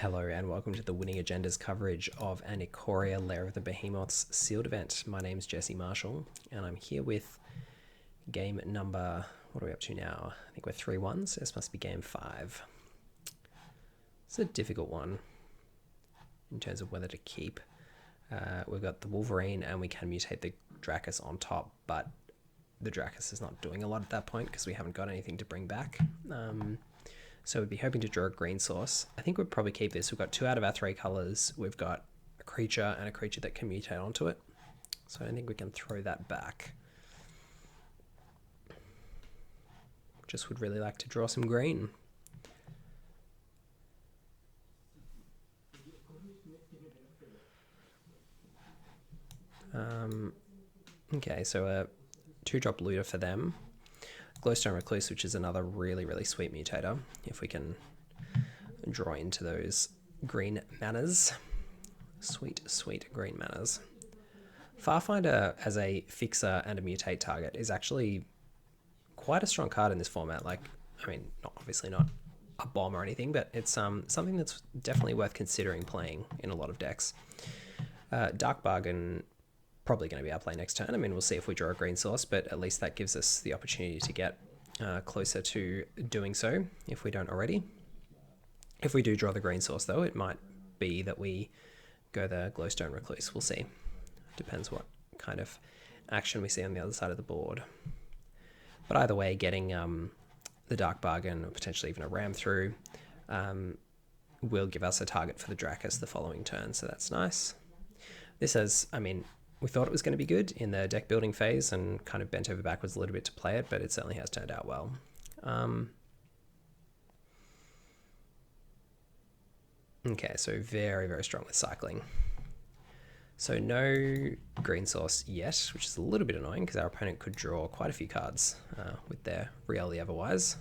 Hello and welcome to the Winning Agendas coverage of an Ikoria Lair of the Behemoths sealed event. My name's Jesse Marshall and I'm here with game number, what are we up to now? I think we're 3-1, so this must be game 5. It's a difficult one in terms of whether to keep. We've got the Wolverine and we can mutate the Dracus on top, but the Dracus is not doing a lot at that point because we haven't got anything to bring back. So we'd be hoping to draw a green source. I think we'd probably keep this. We've got 2 out of our 3 colors. We've got a creature and a creature that can mutate onto it. So I think we can throw that back. Just would really like to draw some green. Okay, so a 2-drop looter for them. Glowstone Recluse, which is another really sweet mutator, if we can draw into those green manas. Sweet green manas. Farfinder as a fixer and a mutate target is actually quite a strong card in this format. Like, I mean, obviously not a bomb or anything, but it's something that's definitely worth considering playing in a lot of decks. Dark Bargain, probably going to be our play next turn. I mean, we'll see if we draw a green source, but at least that gives us the opportunity to get closer to doing so if we don't already. If we do draw the green source, though, it might be that we go the Glowstone Recluse. We'll see. Depends what kind of action we see on the other side of the board. But either way, getting the Dark Bargain, or potentially even a Ram through, will give us a target for the Dracus the following turn, so that's nice. This has, I mean, we thought it was going to be good in the deck building phase and kind of bent over backwards a little bit to play it, but it certainly has turned out well. Okay, so very strong with cycling. So no green source yet, which is a little bit annoying because our opponent could draw quite a few cards with their Reality Otherwise.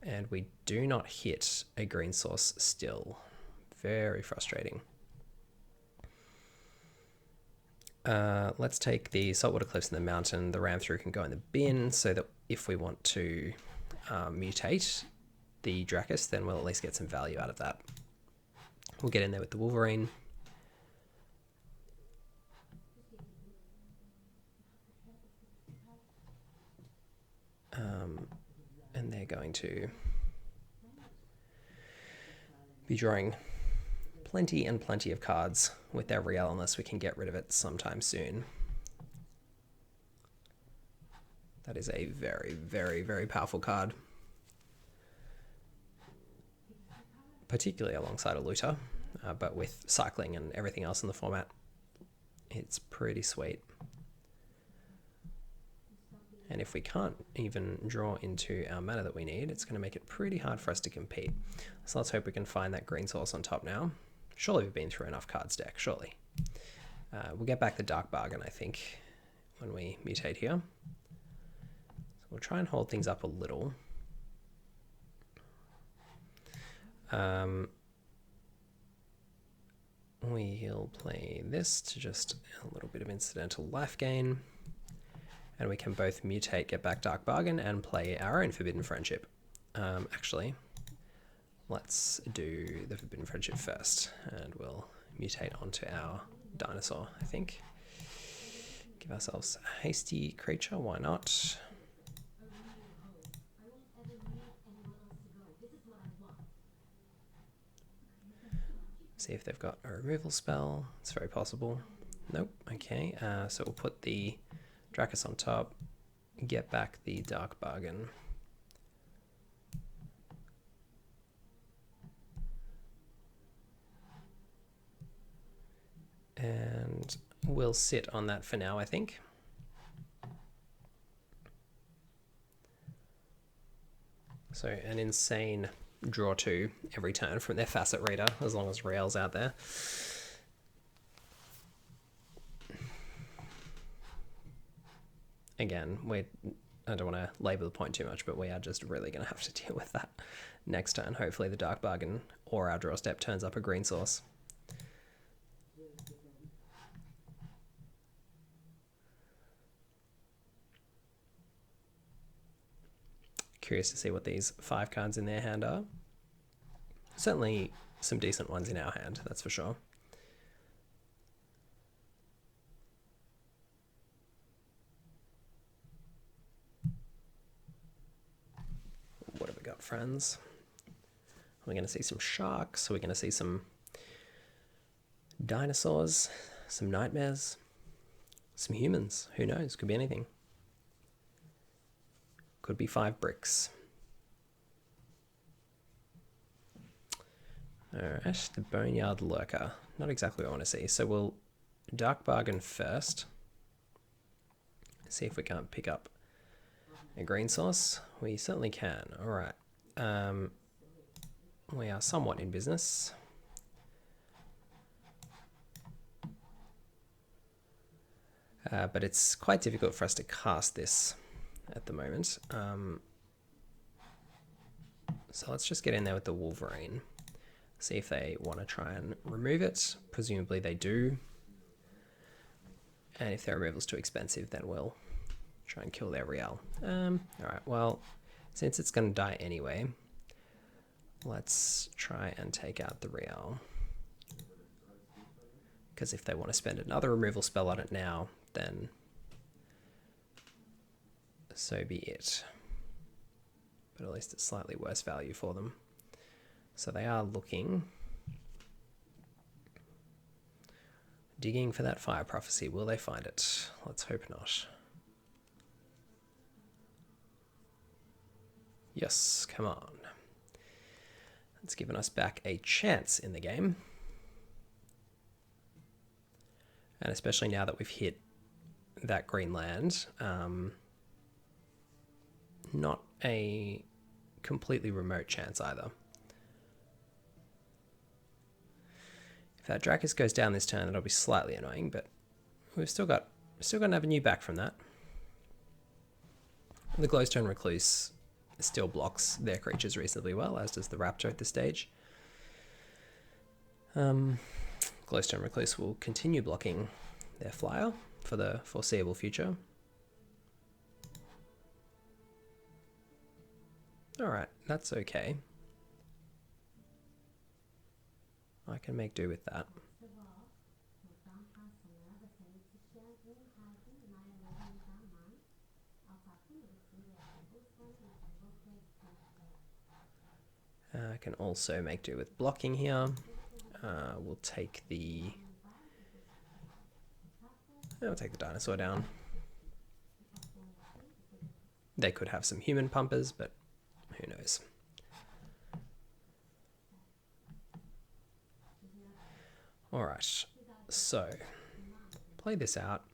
And we do not hit a green source still. Very frustrating. Let's take the Saltwater Cliffs and the Mountain. The Ram through can go in the bin so that if we want to mutate the Dracus, then we'll at least get some value out of that. We'll get in there with the Wolverine. And they're going to be drawing plenty of cards with their Real unless we can get rid of it sometime soon. That is a very powerful card. Particularly alongside a looter, but with cycling and everything else in the format, it's pretty sweet. And if we can't even draw into our mana that we need, it's going to make it pretty hard for us to compete. So let's hope we can find that green source on top now. Surely we've been through enough cards deck, surely. We'll get back the Dark Bargain, I think, when we mutate here. So we'll try and hold things up a little. We'll play this to just a little bit of incidental life gain. And we can both mutate, get back Dark Bargain, and play our own Forbidden Friendship. Actually, let's do the Forbidden Friendship first, and we'll mutate onto our dinosaur, I think. Give ourselves a hasty creature, why not? See if they've got a removal spell. It's very possible. Nope. Okay, so we'll put the Dracus on top, get back the Dark Bargain. And we'll sit on that for now, I think. So an insane draw 2 every turn from their Facet Reader, as long as Real's out there. Again, I don't want to labour the point too much, but we are just really going to have to deal with that next turn. Hopefully the Dark Bargain or our draw step turns up a green source. Curious to see what these 5 cards in their hand are. Certainly some decent ones in our hand, that's for sure. What have we got, friends? We're going to see some sharks. We're going to see some dinosaurs, some nightmares, some humans. Who knows? Could be anything. Could be 5 bricks. Alright, the Boneyard Lurker. Not exactly what I want to see. So we'll Dark Bargain first. See if we can't pick up a green source. We certainly can. Alright. We are somewhat in business. But it's quite difficult for us to cast this at the moment. So let's just get in there with the Wolverine. See if they want to try and remove it. Presumably they do. And if their removal's too expensive, then we'll try and kill their Real. Alright, well, since it's going to die anyway, let's try and take out the Real. Because if they want to spend another removal spell on it now, then so be it. But at least it's slightly worse value for them. So they are looking, digging for that fire prophecy. Will they find it? Let's hope not. Yes, come on. It's given us back a chance in the game. And especially now that we've hit that green land, not a completely remote chance either. If that Dracus goes down this turn, it'll be slightly annoying, but we've still got an avenue back from that. The Glowstone Recluse still blocks their creatures reasonably well, as does the Raptor at this stage. Glowstone Recluse will continue blocking their flyer for the foreseeable future. Alright, that's okay. I can make do with that. I can also make do with blocking here. We'll take the dinosaur down. They could have some human pumpers, but who knows. Alright, so play this out.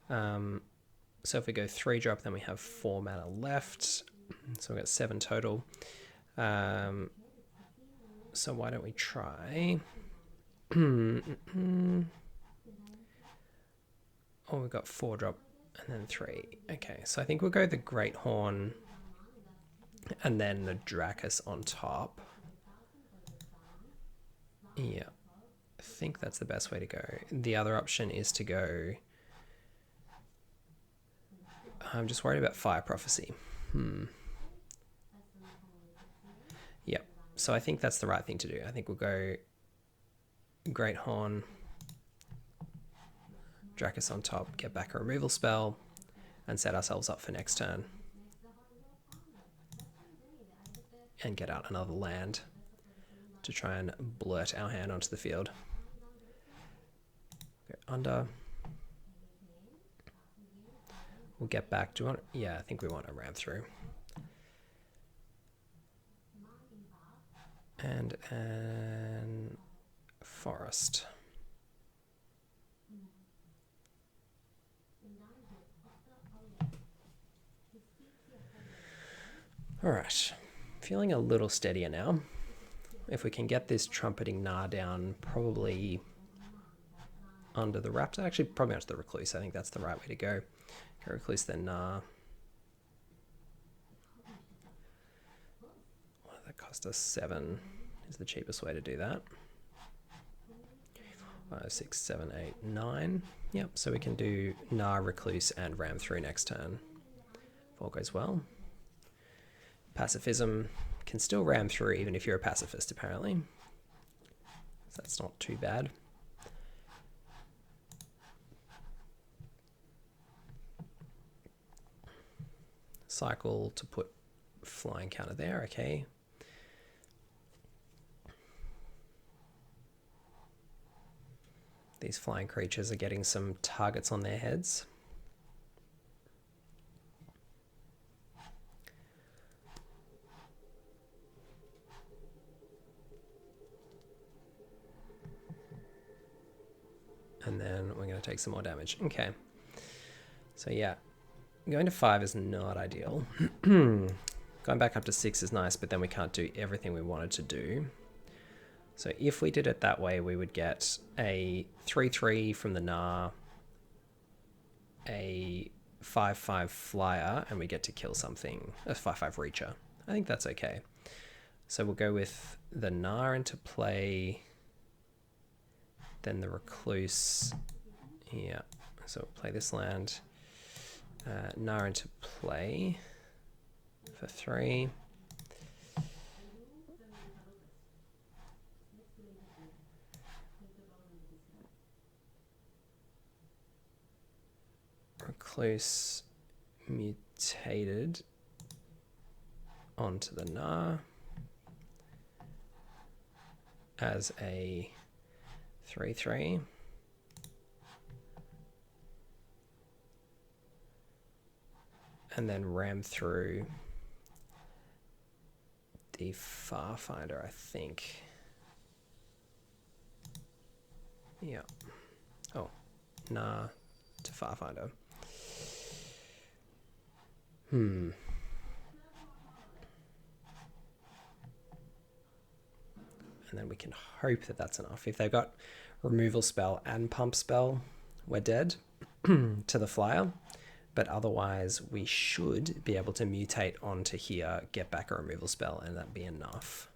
So if we go 3-drop, then we have 4 mana left. So we've got 7 total. So why don't we try? Oh, we've got 4-drop and then 3. Okay, so I think we'll go the Great Horn and then the Dracus on top. Yeah, I think that's the best way to go. The other option is to go... I'm just worried about Fire Prophecy. Yep, so I think that's the right thing to do. I think we'll go Great Horn, Dracus on top, get back a removal spell, and set ourselves up for next turn. And get out another land to try and blurt our hand onto the field. Go under. We'll get back. Do you want? Yeah, I think we want to ram through. And an forest. All right, feeling a little steadier now. If we can get this trumpeting Gnar down, probably under the Raptor. Actually, probably onto the Recluse. I think that's the right way to go. Go Recluse, then Gnar. What did that cost us? 7 is the cheapest way to do that. 5, 6, 7, 8, 9. Yep, so we can do Gnar, Recluse, and ram through next turn. If all goes well. Pacifism can still ram through even if you're a pacifist, apparently. So that's not too bad. Cycle to put flying counter there, okay. These flying creatures are getting some targets on their heads. And then we're going to take some more damage. Okay. So yeah, going to 5 is not ideal. Going back up to 6 is nice, but then we can't do everything we wanted to do. So if we did it that way, we would get a 3/3 from the Gnar, a 5/5 flyer, and we get to kill something, a 5/5 reacher. I think that's okay. So we'll go with the Gnar into play, then the Recluse. Yeah, so we'll play this land. Gnar into play for 3. Recluse mutated onto the Gnar as a 3/3. And then ram through the Farfinder, I think. Yeah. Oh, Gnar to Farfinder. And then we can hope that that's enough. If they've got removal spell and pump spell, we're dead to the flyer. But otherwise, we should be able to mutate onto here, get back a removal spell, and that'd be enough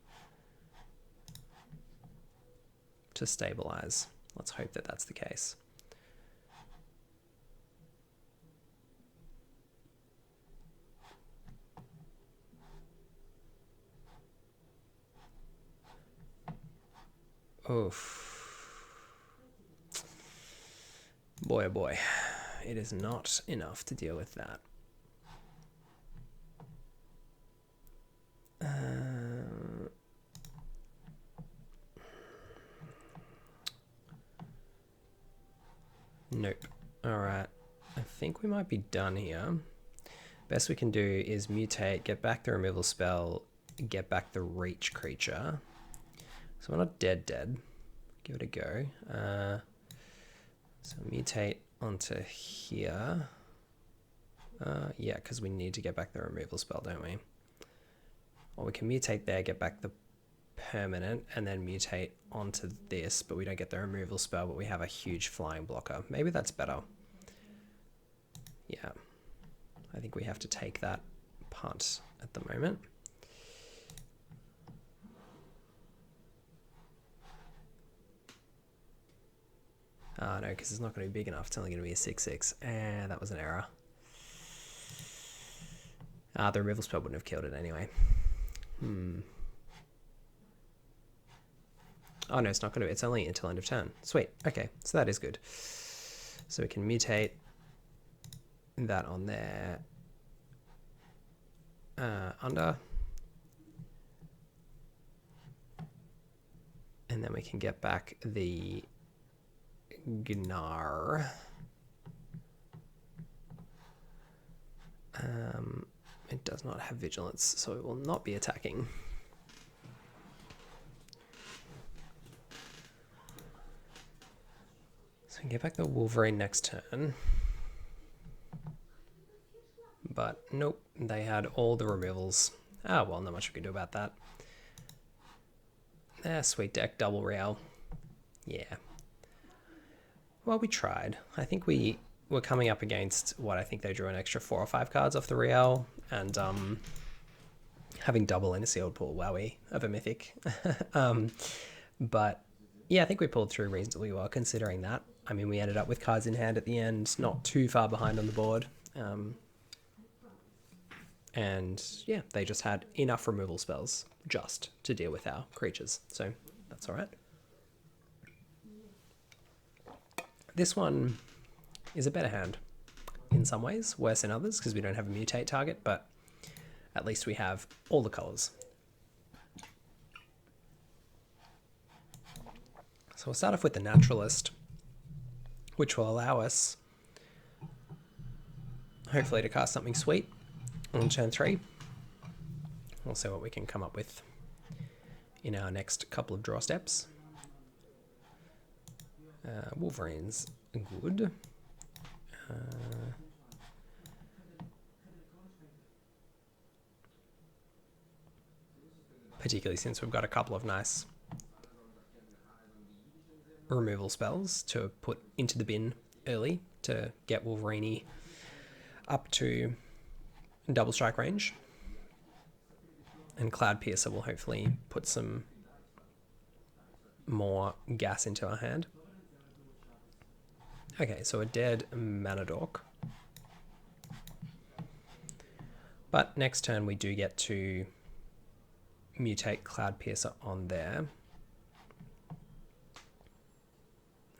to stabilize. Let's hope that that's the case. Oof. Boy, oh boy. It is not enough to deal with that. Nope. Alright. I think we might be done here. Best we can do is mutate, get back the removal spell, get back the reach creature. So we're not dead. Give it a go. So mutate onto here. Yeah, because we need to get back the removal spell, don't we? Or we can mutate there, get back the permanent, and then mutate onto this, but we don't get the removal spell, but we have a huge flying blocker. Maybe that's better. Yeah. I think we have to take that punt at the moment. Oh, no, because it's not going to be big enough. It's only going to be a 6/6. And that was an error. The removal spell wouldn't have killed it anyway. Oh, no, it's not going to. It's only until end of turn. Sweet. Okay, so that is good. So we can mutate that on there. Under. And then we can get back the Gnar. It does not have vigilance, so it will not be attacking. So we can get back the Wolverine next turn. But nope, they had all the removals. Ah, well, not much we can do about that. Sweet deck, double Real. Yeah. Well, we tried. I think we were coming up against what I think they drew an extra 4 or 5 cards off the Real, and having double in a sealed pool, wowie, of a mythic. But yeah, I think we pulled through reasonably well considering that. I mean, we ended up with cards in hand at the end, not too far behind on the board. And yeah, they just had enough removal spells just to deal with our creatures. So that's all right. This one is a better hand in some ways, worse in others because we don't have a mutate target, but at least we have all the colors. So we'll start off with the Naturalist, which will allow us hopefully to cast something sweet on turn 3. We'll see what we can come up with in our next couple of draw steps. Wolverine's good. Particularly since we've got a couple of nice removal spells to put into the bin early to get Wolverine up to double strike range. And Cloud Piercer will hopefully put some more gas into our hand. Okay, so a dead Mana Dork. But next turn we do get to mutate Cloud Piercer on there.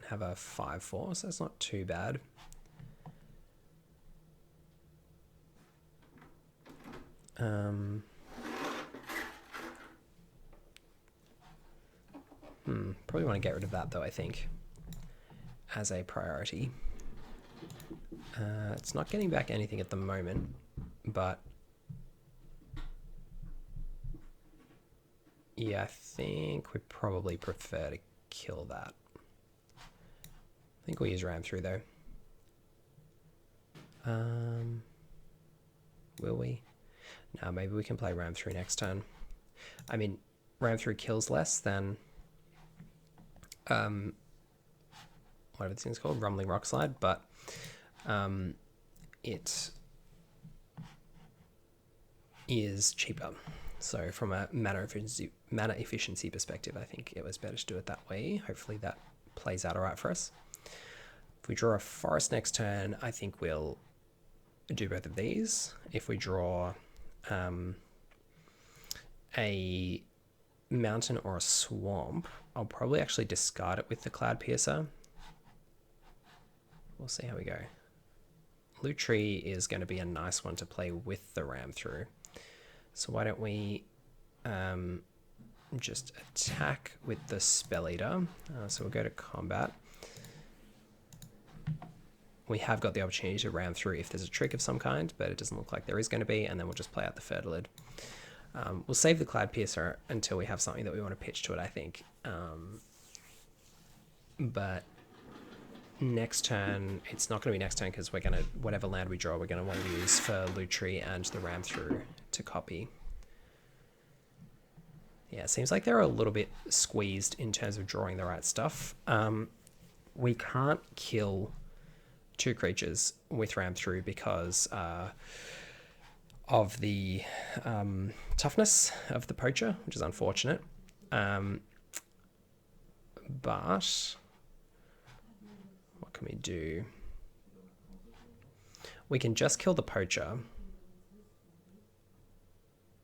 Have a 5/4, so that's not too bad. Probably want to get rid of that though, I think, as a priority. It's not getting back anything at the moment, but yeah, I think we probably prefer to kill that. I think we'll use Ram Through though. Will we? No, maybe we can play Ram Through next turn. I mean, Ram Through kills less than whatever this thing's called, Rumbling Rock Slide, but it is cheaper. So from a mana efficiency perspective, I think it was better to do it that way. Hopefully that plays out all right for us. If we draw a forest next turn, I think we'll do both of these. If we draw a mountain or a swamp, I'll probably actually discard it with the Cloud Piercer. We'll see how we go. Loot Tree is going to be a nice one to play with the Ram Through. So why don't we just attack with the Spell Eater. So we'll go to combat. We have got the opportunity to Ram Through if there's a trick of some kind, but it doesn't look like there is going to be, and then we'll just play out the Fertilid. We'll save the Cloud Piercer until we have something that we want to pitch to it, I think. But next turn, it's not going to be next turn because we're going to, whatever land we draw, we're going to want to use for Loot Tree and the Ram Through to copy. Yeah, it seems like they're a little bit squeezed in terms of drawing the right stuff. We can't kill 2 creatures with Ram Through because of the toughness of the poacher, which is unfortunate. But what can we do? We can just kill the poacher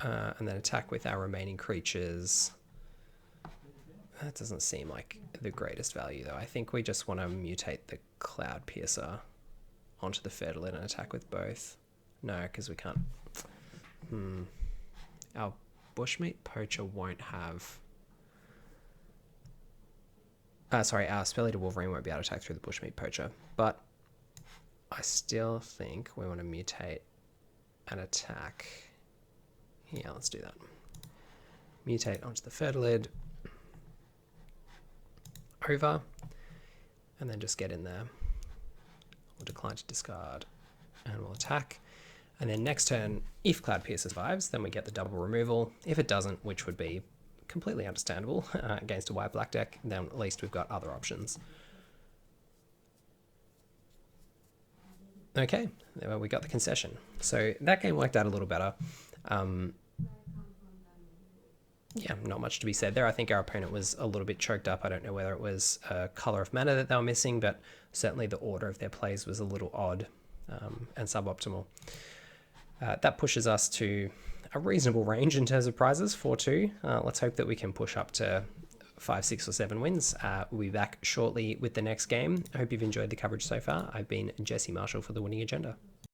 and then attack with our remaining creatures. That doesn't seem like the greatest value though. I think we just want to mutate the Cloud Piercer onto the Fertilid and attack with both. No, because we can't. Our Bushmeat Poacher won't have... sorry, our Spell Eater Wolverine won't be able to attack through the Bushmeat Poacher, but I still think we want to mutate and attack. Yeah, let's do that. Mutate onto the Fertilid. Over. And then just get in there. We'll decline to discard. And we'll attack. And then next turn, if Cloud Piercer survives, then we get the double removal. If it doesn't, which would be completely understandable against a white black deck, then at least we've got other options. Okay, well, we got the concession. So that game worked out a little better. Yeah, not much to be said there. I think our opponent was a little bit choked up. I don't know whether it was a color of mana that they were missing, but certainly the order of their plays was a little odd and suboptimal. That pushes us to a reasonable range in terms of prizes, 4-2. Let's hope that we can push up to 5, 6 or 7 wins. We'll be back shortly with the next game. I hope you've enjoyed the coverage so far. I've been Jesse Marshall for The Winning Agenda.